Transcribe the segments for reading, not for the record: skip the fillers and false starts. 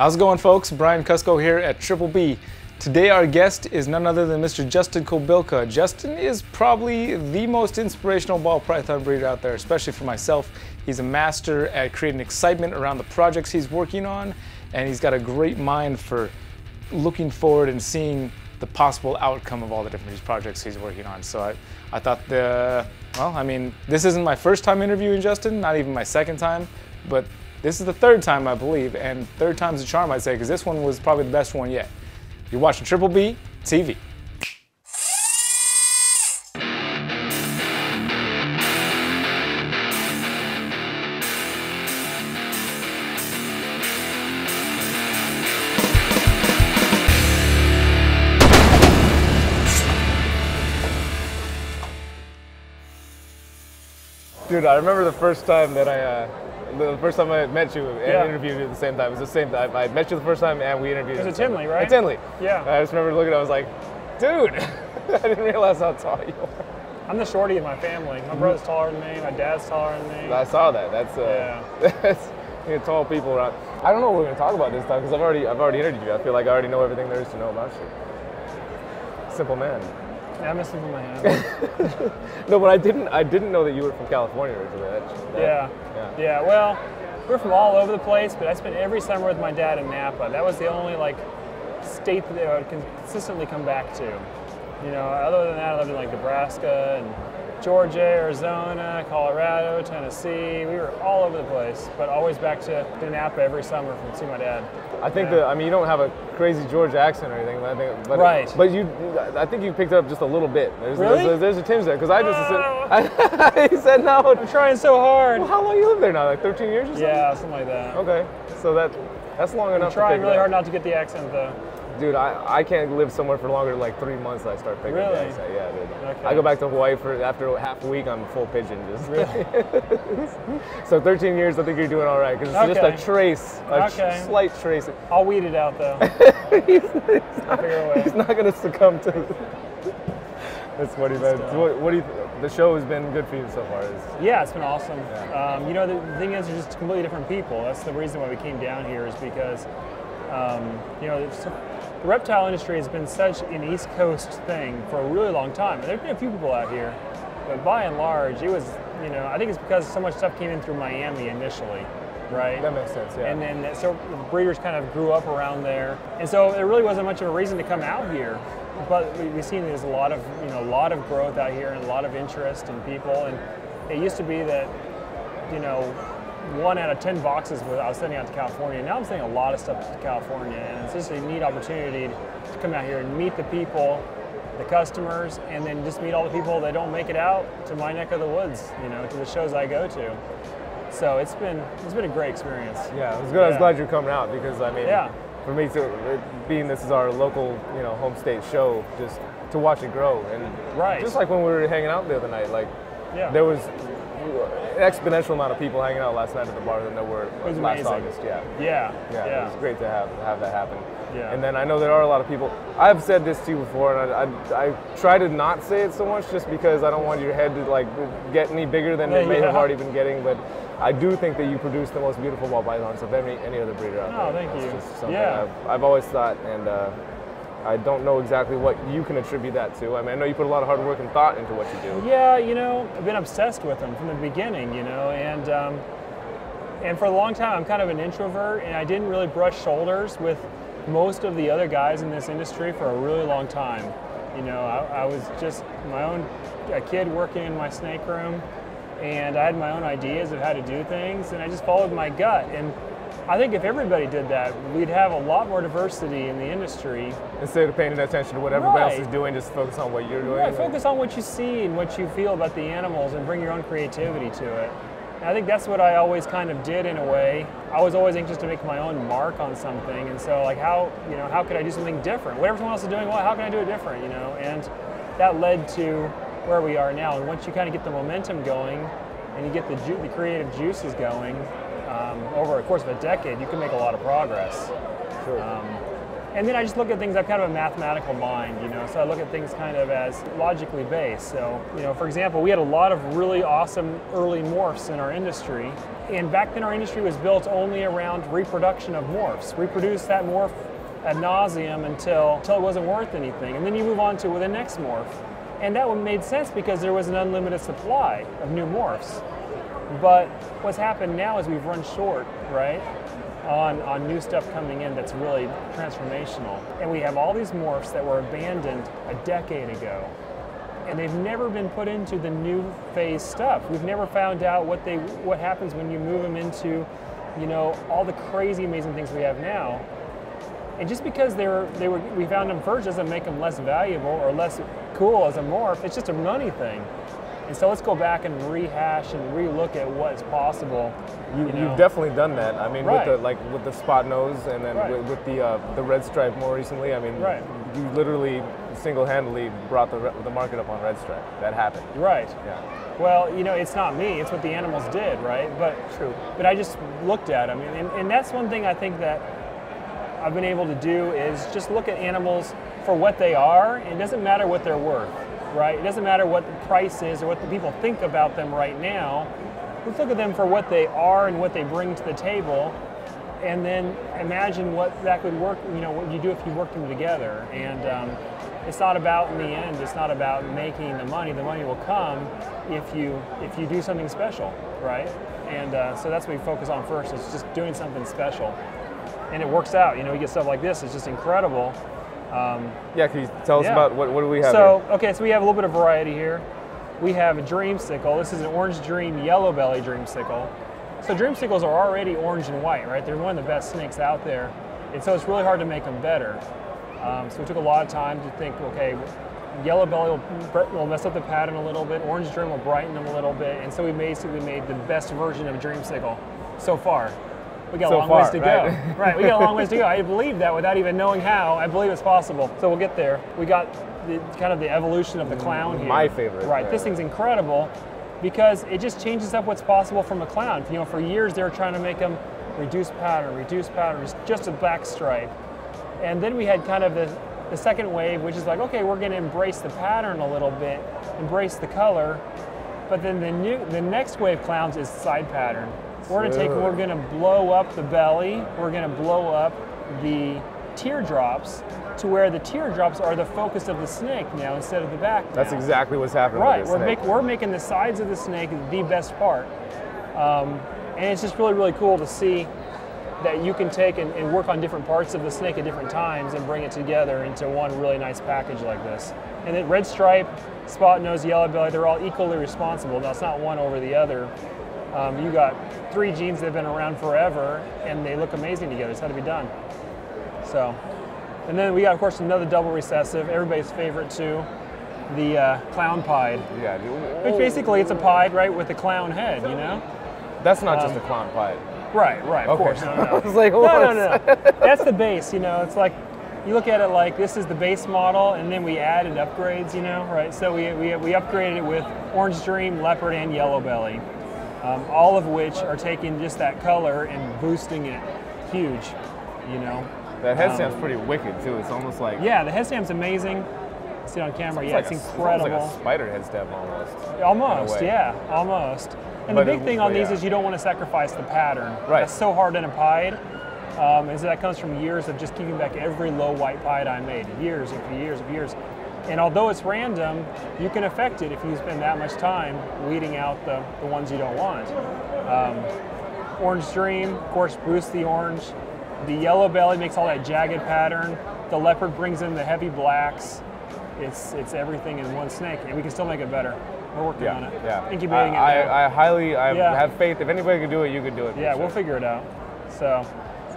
How's it going, folks? Brian Cusco here at Triple B. Today our guest is none other than Mr. Justin Kobylka. Justin is probably the most inspirational ball python breeder out there, especially for myself. He's a master at creating excitement around the projects he's working on, and he's got a great mind for looking forward and seeing the possible outcome of all the different projects he's working on. So I thought this isn't my first time interviewing Justin, not even my second time, but this is the third time, I believe, and third time's a charm, I'd say, because this one was probably the best one yet. You're watching Triple B TV. Dude, I remember the first time that I met you and interviewed you at the same time. It was the same time. I met you the first time and we interviewed you. It was at Tinley, right? At Tinley. Yeah. I just remember looking, I was like, dude, I didn't realize how tall you are. I'm the shorty of my family. My brother's taller than me, my dad's taller than me. I saw that. That's tall people around. I don't know what we're going to talk about this time because I've already interviewed you. I feel like I already know everything there is to know about you. Simple man. Yeah, I'm a simple man. No, but I didn't know that you were from California originally. Yeah. Well, we're from all over the place, but I spent every summer with my dad in Napa. That was the only state that I would consistently come back to. You know, other than that, I lived in Nebraska and Georgia, Arizona, Colorado, Tennessee. We were all over the place, but always back to Napa every summer to see my dad. I think you don't have a crazy Georgia accent or anything, but right. I think you picked it up just a little bit. Really? There's a tinge there, because I just he said no. I'm trying so hard. Well, how long you live there now? Like 13 years or something? Yeah, something like that. Okay, so that's long enough. I'm trying really hard not to get the accent though. Dude, I can't live somewhere for longer than 3 months. I start picking up the accent. Yeah, dude. Okay. I go back to Hawaii after half a week. I'm full pigeon. Just really. So 13 years, I think you're doing all right because it's just a trace, slight trace. I'll weed it out though. he's not going to succumb to. That's funny, man. What do you? The show has been good for you so far. Yeah, it's been awesome. Yeah. You know, the thing is, they're just completely different people. That's the reason why we came down here, is because you know, the reptile industry has been such an East Coast thing for a really long time. There's been a few people out here, but by and large, it was, you know, I think it's because so much stuff came in through Miami initially, right? That makes sense, yeah. And then so breeders kind of grew up around there, and so there really wasn't much of a reason to come out here. But we've seen there's a lot of growth out here and a lot of interest in people. And it used to be that, you know, 1 out of 10 boxes I was sending out to California. Now I'm sending a lot of stuff to California, and it's just a neat opportunity to come out here and meet the people, the customers, and then just meet all the people that don't make it out to my neck of the woods, you know, to the shows I go to. So it's been a great experience. Yeah, it was good. I was glad you're coming out because I mean, yeah. For me too, being this is our local, you know, home state show, just to watch it grow, and just like when we were hanging out the other night, there was an exponential amount of people hanging out last night at the bar than there were last August. Yeah. It was great to have that happen. Yeah. And then I know there are a lot of people. I've said this to you before, and I try to not say it so much just because I don't want your head to get any bigger than it may have already been getting. But I do think that you produce the most beautiful ball pythons of any other breeder out there. Oh, thank you. It's just something I've always thought, and I don't know exactly what you can attribute that to. I mean, I know you put a lot of hard work and thought into what you do. Yeah, you know, I've been obsessed with them from the beginning, you know, and for a long time I'm kind of an introvert, and I didn't really brush shoulders with most of the other guys in this industry for a really long time. You know, I was just a kid working in my snake room, and I had my own ideas of how to do things, and I just followed my gut. And I think if everybody did that, we'd have a lot more diversity in the industry. Instead of paying attention to what everybody else is doing, just focus on what you're doing. Right, focus on what you see and what you feel about the animals and bring your own creativity to it. And I think that's what I always kind of did in a way. I was always anxious to make my own mark on something, and so how could I do something different? Whatever someone else is doing, well, how can I do it different, you know? And that led to where we are now. And once you kind of get the momentum going and you get the creative juices going, over the course of a decade, you can make a lot of progress. Sure. And then I just look at things, I'm kind of a mathematical mind, you know, so I look at things kind of as logically based. So, you know, for example, we had a lot of really awesome early morphs in our industry. And back then our industry was built only around reproduction of morphs. Reproduce that morph ad nauseum until it wasn't worth anything. And then you move on to the next morph. And that one made sense because there was an unlimited supply of new morphs. But what's happened now is we've run short, right? On new stuff coming in that's really transformational. And we have all these morphs that were abandoned a decade ago. And they've never been put into the new phase stuff. We've never found out what happens when you move them into, you know, all the crazy amazing things we have now. And just because we found them first doesn't make them less valuable or less cool as a morph. It's just a money thing. And so let's go back and rehash and relook at what's possible. You've definitely done that. I mean, right. with the spot nose, and then right. with the red stripe more recently. I mean, right. You literally single-handedly brought the market up on red stripe. That happened. Right. Yeah. Well, you know, it's not me. It's what the animals did, right? But true. But I just looked at them, and that's one thing I think that I've been able to do is just look at animals for what they are. And it doesn't matter what they're worth. Right? It doesn't matter what the price is or what the people think about them right now. Let's look at them for what they are and what they bring to the table, and then imagine what that could work, you know, what you do if you work them together. And it's not about, in the end, it's not about making the money. The money will come if you do something special, right? And so that's what we focus on first, is just doing something special. And it works out. You know, you get stuff like this, it's just incredible. Yeah, can you tell us about what do we have here? Okay, so we have a little bit of variety here. We have a dreamsicle. This is an orange dream yellow belly dreamsicle. So dreamsicles are already orange and white, right? They're one of the best snakes out there. And so it's really hard to make them better. So we took a lot of time to think, okay, yellow belly will mess up the pattern a little bit, orange dream will brighten them a little bit, and so we basically made the best version of a dreamsicle so far. We got a long ways to go. Right, we got a long ways to go. I believe that without even knowing how. I believe it's possible. So we'll get there. We got kind of the evolution of the clown here. My favorite. Right, this thing's incredible because it just changes up what's possible from a clown. You know, for years they were trying to make them reduce pattern, just a back stripe. And then we had kind of the second wave, which is like, okay, we're going to embrace the pattern a little bit, embrace the color. But then the next wave clowns is side pattern. We're going to blow up the belly. We're going to blow up the teardrops to where the teardrops are the focus of the snake now instead of the back now. That's exactly what's happening right. with this snake. We're making the sides of the snake the best part. And it's just really, really cool to see that you can take and work on different parts of the snake at different times and bring it together into one really nice package like this. And then red stripe, spot nose, yellow belly, they're all equally responsible. Now it's not one over the other. You got 3 genes that have been around forever, and they look amazing together. It's how to be done. So, and then we got, of course, another double recessive, everybody's favorite too, the clown pied. Yeah. Which basically it's a pied, right, with a clown head, you know? That's not just a clown pied. Right, of course. No. I was like, what? No. That's the base, you know. It's like, you look at it like this is the base model, and then we added upgrades, you know, right? So we upgraded it with orange dream, leopard, and yellow belly. All of which are taking just that color and boosting it huge, you know. That head stamp's pretty wicked too. It's almost like... Yeah, the head stamp's amazing. See it on camera, yeah, it's incredible. It's like a spider head stamp almost. Almost, yeah, almost. And the big thing on these is you don't want to sacrifice the pattern. Right. That's so hard in a pied. And so that comes from years of just keeping back every low white pied I made. Years and years. And although it's random, you can affect it if you spend that much time weeding out the ones you don't want. Orange Dream, of course, boosts the orange. The yellow belly makes all that jagged pattern. The leopard brings in the heavy blacks. It's everything in one snake, and we can still make it better. We're working on it. Yeah. Incubating it. I have faith. If anybody can do it, you can do it. Yeah, sure. we'll figure it out. So,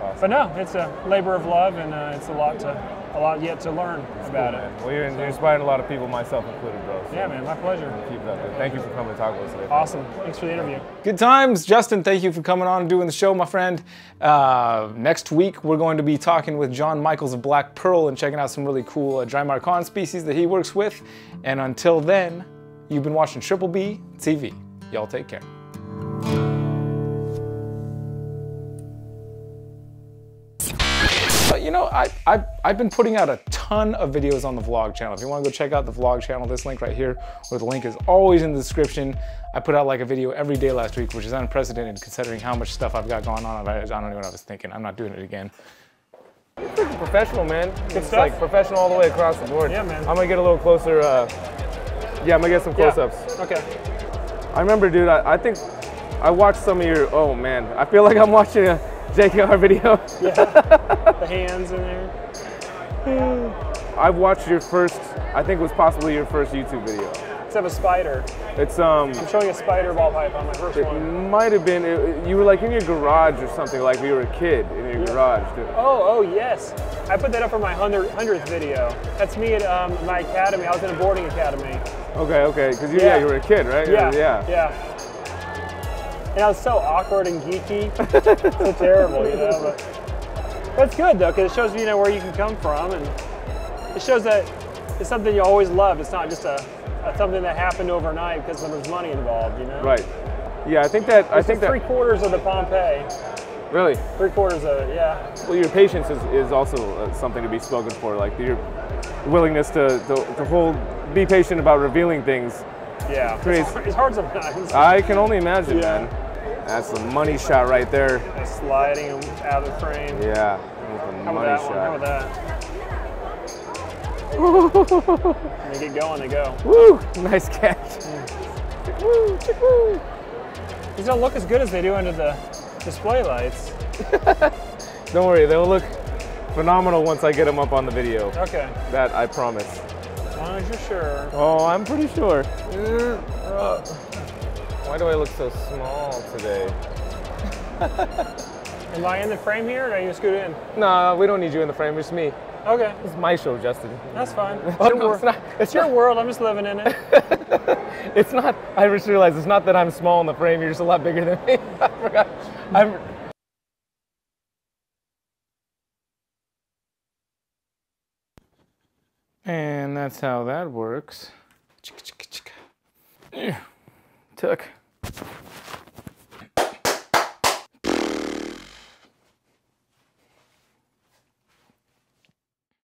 awesome. But no, it's a labor of love, and it's a lot yet to learn about it. Well, you're inspiring a lot of people, myself included, bro. So yeah, man, my pleasure. Keep it up, dude. Thank you for coming to talk with us today. Awesome. Thanks for the interview. Good times. Justin, thank you for coming on and doing the show, my friend. Next week, we're going to be talking with John Michaels of Black Pearl and checking out some really cool dry marcon species that he works with. And until then, you've been watching Triple B TV. Y'all take care. you know, I've been putting out a ton of videos on the vlog channel. If you want to go check out the vlog channel, this link right here, or the link is always in the description. I put out like a video every day last week, which is unprecedented considering how much stuff I've got going on. I don't know what I was thinking. I'm not doing it again. You're freaking professional, man. Good It's stuff. like professional all the way across the board. Yeah, man. I'm gonna get a little closer. Yeah, I'm gonna get some close-ups. Yeah. Okay. I remember, dude, I think I watched some of your, oh man, I feel like I'm watching a JKR video. Yeah, the hands in there. I've watched your first, I think it was possibly your first YouTube video. Let's have a spider. It's, I'm showing a spider ball python, my first it one. might have been, you were like in your garage or something, like you were a kid in your garage. Dude. Oh, yes. I put that up for my 100th video. That's me at my academy. I was in a boarding academy. Okay, because you were a kid, right? Yeah. And I was so awkward and geeky. So terrible, you know. But it's good, though, because it shows, you know, where you can come from. And it shows that it's something you always loved. It's not just something that happened overnight because there was money involved, you know? Right. Yeah, I think that... Three-quarters of the Pompeii. Really? Three-quarters of it, yeah. Well, your patience is also something to be spoken for. Like your willingness to be patient about revealing things. Yeah, it's hard sometimes. I can only imagine, man. That's the money shot right there. Sliding them out of the frame. Yeah, the money shot. How about that? When they get going, they go. Woo! Nice catch. Woo! Woo! These don't look as good as they do under the display lights. Don't worry, they'll look phenomenal once I get them up on the video. Okay. That I promise. As long as you're sure. Oh, I'm pretty sure. Why do I look so small today? Am I in the frame here, or do I need to scoot in? No, we don't need you in the frame, it's me. Okay. It's my show, Justin. That's fine. Oh, no, it's not. It's your world, I'm just living in it. It's not, I just realized it's not that I'm small in the frame, you're just a lot bigger than me. I forgot. And that's how that works. Took